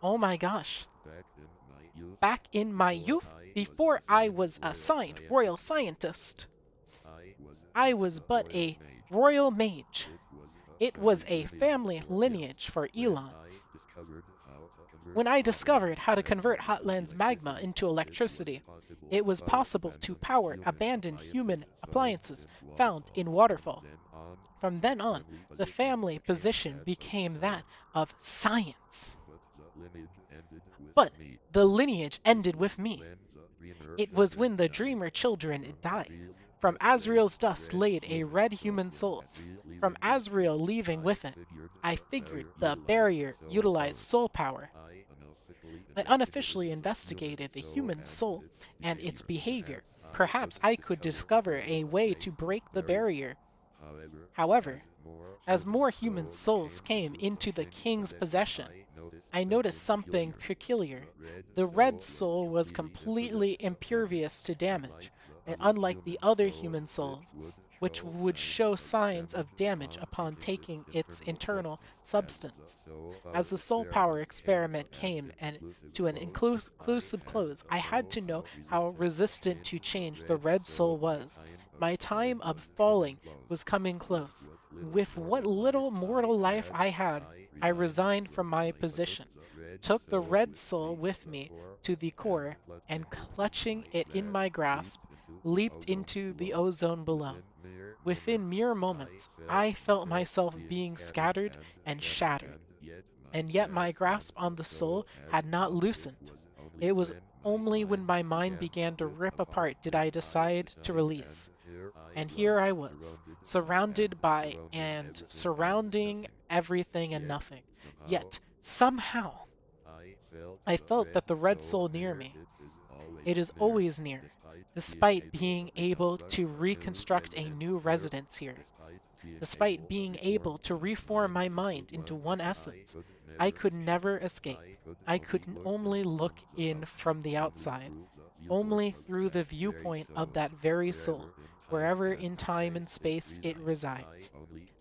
Oh my gosh. Back in my youth, before I was assigned royal scientist, I was but a royal mage. It was a family lineage for Elons. When I discovered how to convert Hotland's magma into electricity, it was possible to power abandoned human appliances found in Waterfall. From then on, the family position became that of science. But the lineage ended with me. It was when the Dreamer children died. From Azrael's dust laid a red human soul. From Azrael leaving with it, I figured the barrier utilized soul power. I unofficially investigated the human soul and its behavior. Perhaps I could discover a way to break the barrier. However, as more human souls came into the king's possession, I noticed something peculiar. The red soul was completely impervious to damage, and unlike the other human souls, which would show signs of damage upon taking its internal substance. As the soul power experiment came and to an inclusive close, I had to know how resistant to change the red soul was. My time of falling was coming close. With what little mortal life I had, I resigned from my position, took the red soul with me to the core, and clutching it in my grasp, leaped into the ozone below. Within mere moments, I felt myself being scattered and shattered, and yet my grasp on the soul had not loosened. It was only when my mind began to rip apart did I decide to release. And here I was, surrounded by and surrounding everything and nothing. Yet, somehow, I felt that the red soul near me. It is always near, despite being able to reconstruct a new residence here. Despite being able to reform my mind into one essence, I could never escape. I could only look in from the outside, only through the viewpoint of that very soul, wherever in time and space it resides.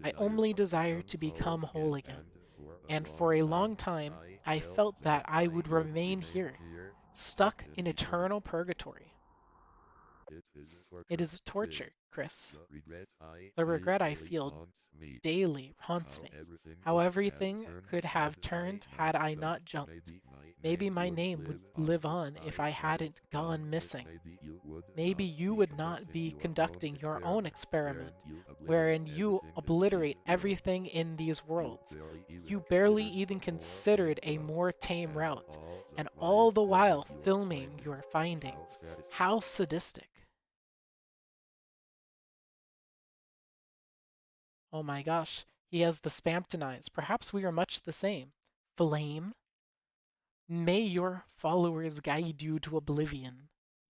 I only desire to become whole again, and for a long time I felt that I would remain here, stuck in eternal purgatory. It is a torture, Chris. The regret I feel daily haunts me. How everything could have turned had I not jumped. Maybe my name would live on if I hadn't gone missing. Maybe you would not be conducting your own experiment, wherein you obliterate everything in these worlds. You barely even considered a more tame route, and all the while filming your findings. How sadistic. Oh my gosh, he has the Spampton eyes. Perhaps we are much the same. Flame, may your followers guide you to oblivion.